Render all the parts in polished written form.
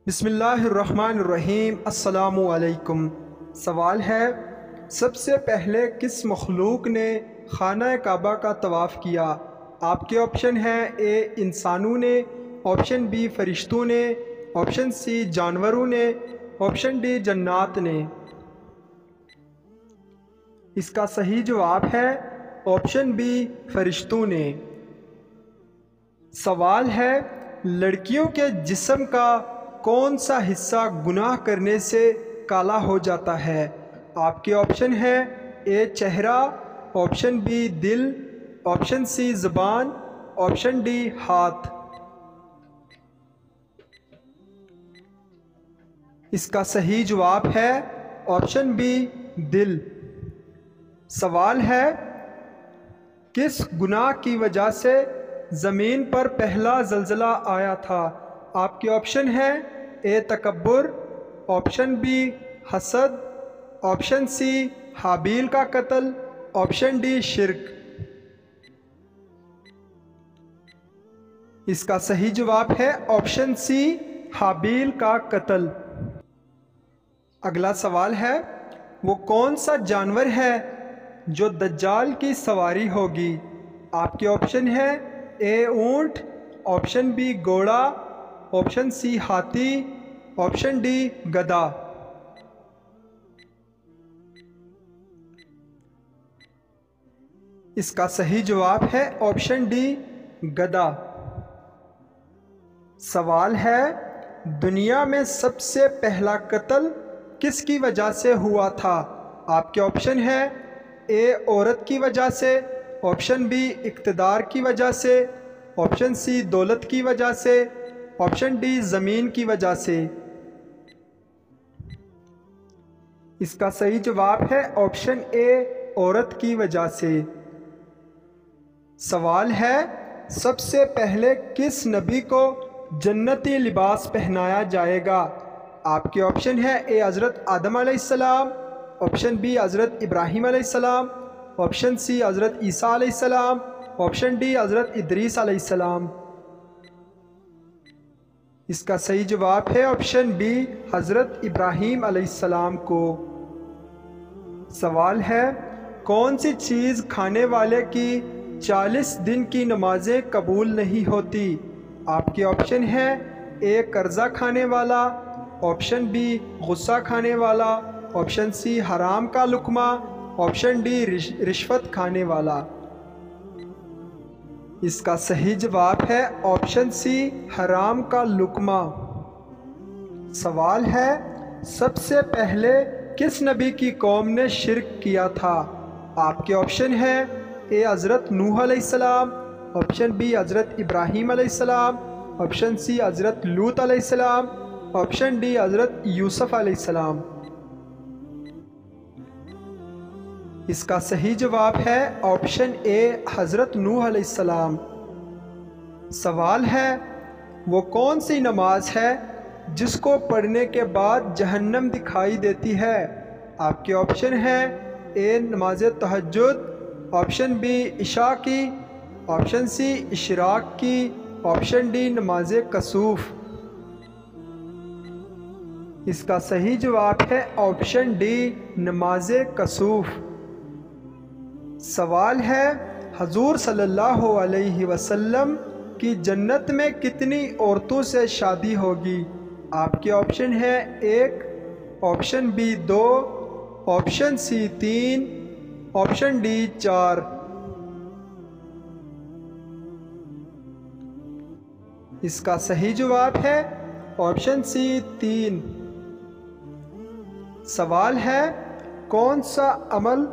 بسم اللہ الرحمن الرحیم۔ السلام علیکم۔ سوال ہے، سب سے پہلے کس مخلوق نے خانہ کعبہ کا طواف کیا؟ آپ کے آپشن ہیں: اے انسانوں نے، آپشن بی فرشتوں نے، آپشن سی جانوروں نے، آپشن ڈی جنات نے۔ اس کا صحیح جواب ہے آپشن بی فرشتوں نے۔ سوال ہے، لڑکیوں کے جسم کا کون سا حصہ گناہ کرنے سے کالا ہو جاتا ہے؟ آپ کے آپشن ہیں: اے چہرہ، آپشن بی دل، آپشن سی زبان، آپشن ڈی ہاتھ۔ اس کا صحیح جواب ہے آپشن بی دل۔ سوال ہے، کس گناہ کی وجہ سے زمین پر پہلا زلزلہ آیا تھا؟ آپ کے آپشن ہیں: اے تکبر، آپشن بی حسد، آپشن سی حابیل کا قتل، آپشن ڈی شرک۔ اس کا صحیح جواب ہے آپشن سی حابیل کا قتل۔ اگلا سوال ہے، وہ کون سا جانور ہے جو دجال کی سواری ہوگی؟ آپ کے آپشن ہیں: اے اونٹ، آپشن بی گھوڑا، آپشن سی ہاتھی، آپشن ڈی گدھا۔ اس کا صحیح جواب ہے آپشن ڈی گدھا۔ سوال ہے، دنیا میں سب سے پہلا قتل کس کی وجہ سے ہوا تھا؟ آپ کے آپشن ہیں: اے عورت کی وجہ سے، آپشن بی اقتدار کی وجہ سے، آپشن سی دولت کی وجہ سے، آپشن ڈی زمین کی وجہ سے۔ اس کا صحیح جواب ہے آپشن اے عورت کی وجہ سے۔ سوال ہے، سب سے پہلے کس نبی کو جنتی لباس پہنایا جائے گا؟ آپ کے آپشن ہیں: اے حضرت آدم علیہ السلام، آپشن بی حضرت ابراہیم علیہ السلام، آپشن سی حضرت عیسیٰ علیہ السلام، آپشن ڈی حضرت ادریس علیہ السلام۔ اس کا صحیح جواب ہے آپشن بی حضرت ابراہیم علیہ السلام کو۔ سوال ہے، کون سی چیز کھانے والے کی 40 دن کی نمازیں قبول نہیں ہوتی؟ آپ کے آپشن ہیں: اے قرضہ کھانے والا، آپشن بی غصہ کھانے والا، آپشن سی حرام کا لقمہ، آپشن ڈی رشوت کھانے والا۔ اس کا صحیح جواب ہے آپشن سی حرام کا لقمہ۔ سوال ہے، سب سے پہلے کس نبی کی قوم نے شرک کیا تھا؟ آپ کے آپشن ہیں: اے حضرت نوح علیہ السلام، آپشن بی حضرت ابراہیم علیہ السلام، آپشن سی حضرت لوط علیہ السلام، آپشن ڈی حضرت یوسف علیہ السلام۔ اس کا صحیح جواب ہے آپشن اے حضرت نوح علیہ السلام۔ سوال ہے، وہ کون سی نماز ہے جس کو پڑھنے کے بعد جہنم دکھائی دیتی ہے؟ آپ کے آپشن ہیں: اے نماز تہجد، آپشن بی عشاء کی، آپشن سی اشراق کی، آپشن ڈی نماز کسوف۔ اس کا صحیح جواب ہے آپشن ڈی نماز کسوف۔ سوال ہے، حضور صلی اللہ علیہ وسلم کی جنت میں کتنی عورتوں سے شادی ہوگی؟ آپ کے آپشن ہیں: 1، option B 2، option C 3، option D 4۔ اس کا صحیح جواب ہے آپشن سی 3۔ سوال ہے، کون سا عمل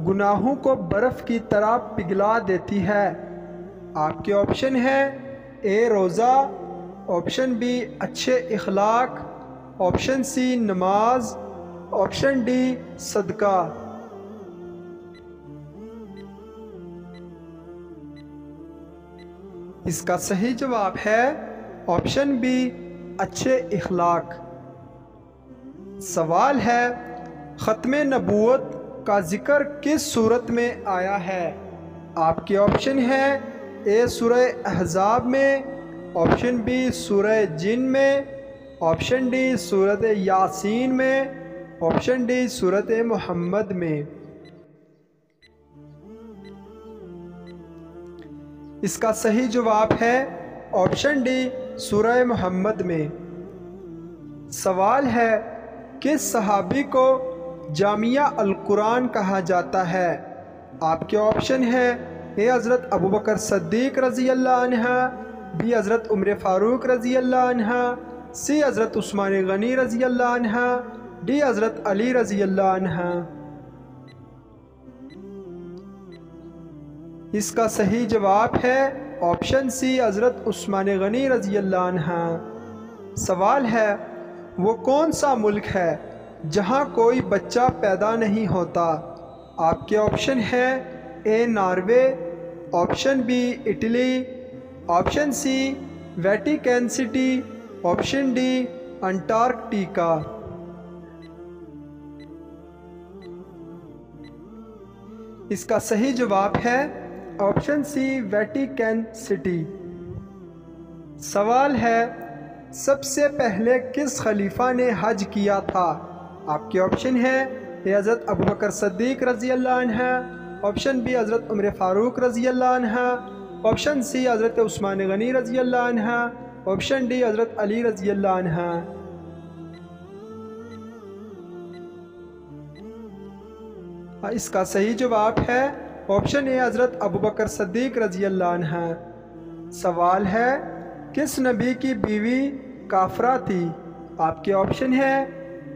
گناہوں کو برف کی طرح پگھلا دیتی ہے؟ آپ کے آپشن ہیں: اے روزہ، آپشن بی اچھے اخلاق، آپشن سی نماز، آپشن ڈی صدقہ۔ اس کا صحیح جواب ہے آپشن بی اچھے اخلاق۔ سوال ہے، ختم نبوت کا ذکر کس صورت میں آیا ہے؟ آپ کے آپشن ہیں: اے سورہ احزاب میں، آپشن بی سورہ جن میں، آپشن ڈی سورۃ یاسین میں، آپشن ڈی سورۃ محمد میں۔ اس کا صحیح جواب ہے آپشن ڈی سورہ محمد میں۔ سوال ہے، کس صحابی کو جامع القرآن کہا جاتا ہے؟ آپ کے آپشن ہیں اے حضرت ابوبکر صدیق رضی اللہ عنہ، بی حضرت عمر فاروق رضی اللہ عنہ، سی حضرت عثمان غنی رضی اللہ عنہ، ڈی حضرت علی رضی اللہ عنہ۔ اس کا صحیح جواب ہے آپشن سی حضرت عثمان غنی رضی اللہ عنہ۔ سوال ہے، وہ کون سا ملک ہے جہاں کوئی بچہ پیدا نہیں ہوتا؟ آپ کے آپشن ہیں A Norway, option B Italy, option C Vatican City, option D Antarctica. اس کا صحیح جواب ہے آپشن سی ویٹیکن سٹی۔ سوال ہے، سب سے پہلے کس خلیفہ نے حج کیا تھا؟ آپ کے آپشن ہیں اے حضرت ابوبکر صدیق رضی اللہ عنہ، آپشن بی حضرت عمر فاروق رضی اللہ عنہ، آپشن سی حضرت عثمان غنی رضی اللہ عنہ، آپشن ڈی حضرت علی رضی اللہ عنہ۔ اس کا صحیح جواب ہے آپشن اے حضرت ابوبکر صدیق رضی اللہ عنہ۔ سوال ہے، کس نبی کی بیوی کافرہ تھی؟ آپ کے آپشن ہیں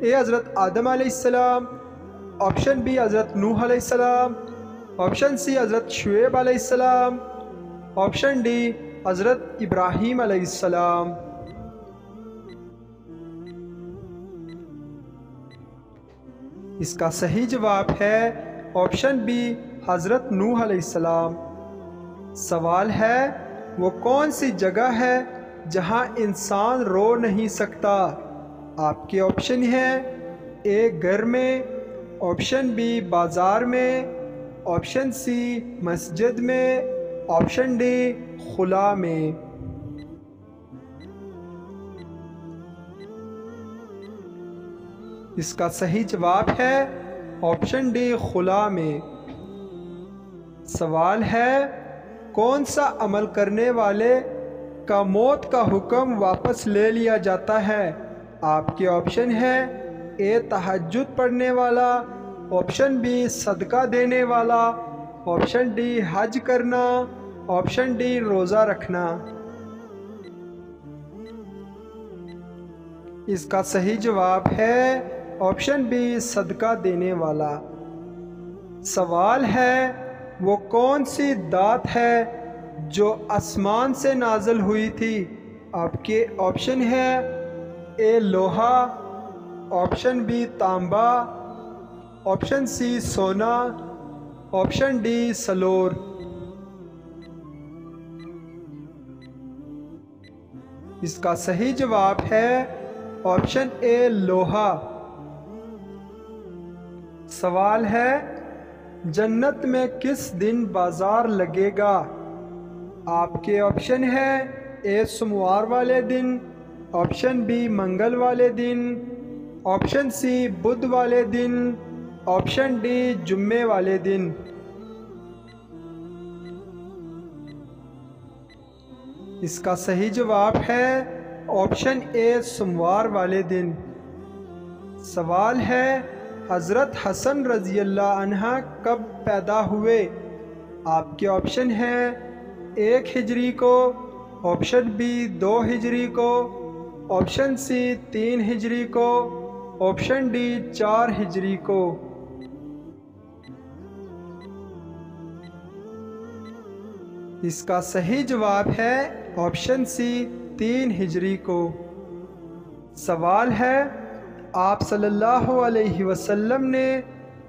اے حضرت آدم علیہ السلام، آپشن بی حضرت نوح علیہ السلام، آپشن سی حضرت شعیب علیہ السلام، آپشن ڈی حضرت ابراہیم علیہ السلام۔ اس کا صحیح جواب ہے آپشن بی حضرت نوح علیہ السلام۔ سوال ہے، وہ کون سی جگہ ہے جہاں انسان رو نہیں سکتا؟ آپ کے آپشن ہیں اے گھر میں، آپشن بی بازار میں، آپشن سی مسجد میں، آپشن ڈی خلا میں۔ اس کا صحیح جواب ہے آپشن ڈی خلا میں۔ سوال ہے، کون سا عمل کرنے والے کا موت کا حکم واپس لے لیا جاتا ہے؟ آپ کے آپشن ہیں اے تہجد پڑھنے والا، آپشن بی صدقہ دینے والا، آپشن ڈی حج کرنا، آپشن ڈی روزہ رکھنا۔ اس کا صحیح جواب ہے آپشن بی صدقہ دینے والا۔ سوال ہے، وہ کون سی دات ہے جو آسمان سے نازل ہوئی تھی؟ آپ کے آپشن ہیں اے لوہا، آپشن بی تانبا، آپشن سی سونا، آپشن ڈی سلور۔ اس کا صحیح جواب ہے آپشن اے لوہا۔ سوال ہے، جنت میں کس دن بازار لگے گا؟ آپ کے آپشن ہیں اے سوموار والے دن، آپشن بی منگل والے دن، آپشن سی بدھ والے دن، آپشن ڈی جمعے والے دن۔ اس کا صحیح جواب ہے آپشن اے سوموار والے دن۔ سوال ہے، حضرت حسن رضی اللہ عنہ کب پیدا ہوئے؟ آپ کے آپشن ہیں 1 ہجری کو، آپشن بی 2 ہجری کو، آپشن سی 3 ہجری کو، آپشن ڈی 4 ہجری کو۔ اس کا صحیح جواب ہے آپشن سی 3 ہجری کو۔ سوال ہے، آپ صلی اللہ علیہ وسلم نے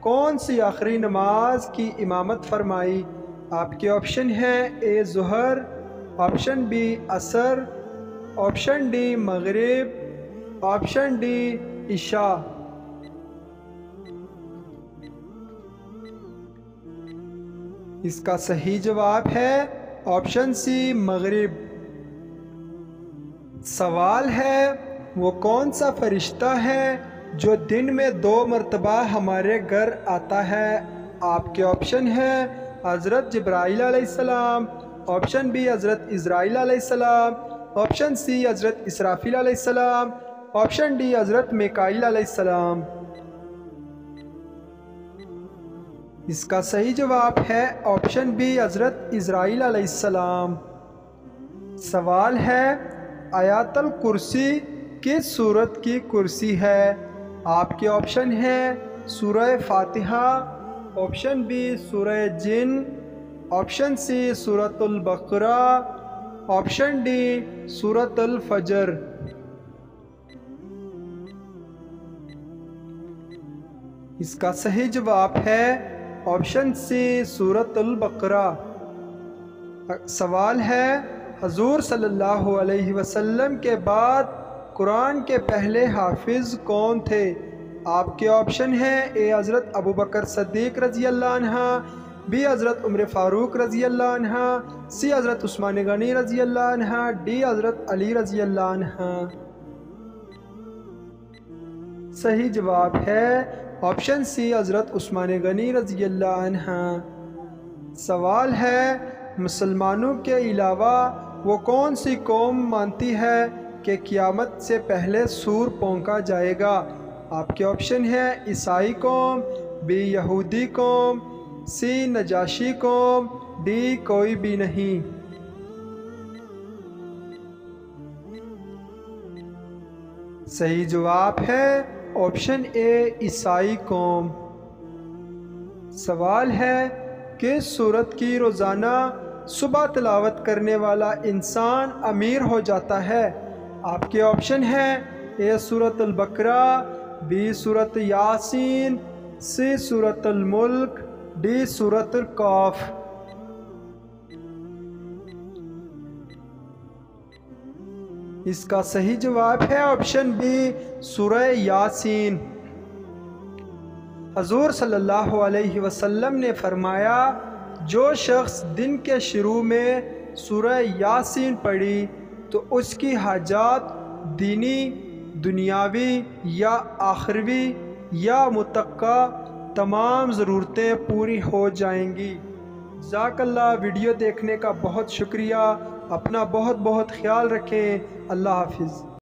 کون سی آخری نماز کی امامت فرمائی؟ آپ کے آپشن ہیں اے ظہر، آپشن بی عصر، آپشن ڈی مغرب، آپشن ڈی عشاء۔ اس کا صحیح جواب ہے آپشن سی مغرب۔ سوال ہے، وہ کون سا فرشتہ ہے جو دن میں 2 مرتبہ ہمارے گھر آتا ہے؟ آپ کے آپشن ہیں حضرت جبرائیل علیہ السلام، آپشن بی حضرت اسرائیل علیہ السلام، آپشن سی حضرت اسرافیل علیہ السلام، آپشن ڈی حضرت میکائیل علیہ السلام۔ اس کا صحیح جواب ہے آپشن بی حضرت اسرائیل علیہ السلام۔ سوال ہے آیات الکرسی کس سورت کی کرسی ہے؟ آپ کے آپشن ہیں سورہ فاتحہ، آپشن بی سورہ جن، آپشن سی سورۃ البقرہ، آپشن ڈی سورۃ الفجر۔ اس کا صحیح جواب ہے آپشن سی سورۃ البقرہ۔ سوال ہے حضور صلی اللہ علیہ وسلم کے بعد قرآن کے پہلے حافظ کون تھے؟ آپ کے آپشن ہیں اے حضرت ابوبکر صدیق رضی اللہ عنہ، بی حضرت عمر فاروق رضی اللہ عنہ، سی حضرت عثمان غنی رضی اللہ عنہ، ڈی حضرت علی رضی اللہ عنہ۔ صحیح جواب ہے آپشن سی حضرت عثمان غنی رضی اللہ عنہ۔ سوال ہے مسلمانوں کے علاوہ وہ کون سی قوم مانتی ہے کہ قیامت سے پہلے سور پھونکا جائے گا؟ آپ کے آپشن ہیں عیسائی قوم، بی یہودی قوم، سی نجاشی قوم، ڈی کوئی بھی نہیں۔ صحیح جواب ہے آپشن اے عیسائی قوم۔ سوال ہے کس سورت کی روزانہ صبح تلاوت کرنے والا انسان امیر ہو جاتا ہے؟ آپ کے آپشن ہیں اے سورۃ البقرہ، بی سورۃ یاسین، سی سورۃ الملک، ڈی سورۃ القاف۔ اس کا صحیح جواب ہے آپشن بی سورہ یاسین۔ حضور صلی اللہ علیہ وسلم نے فرمایا جو شخص دن کے شروع میں سورہ یاسین پڑھی تو اس کی حاجات دینی، دنیاوی یا آخروی یا متقع تمام ضرورتیں پوری ہو جائیں گی۔ جزاک اللہ، ویڈیو دیکھنے کا بہت شکریہ، اپنا بہت خیال رکھیں، اللہ حافظ۔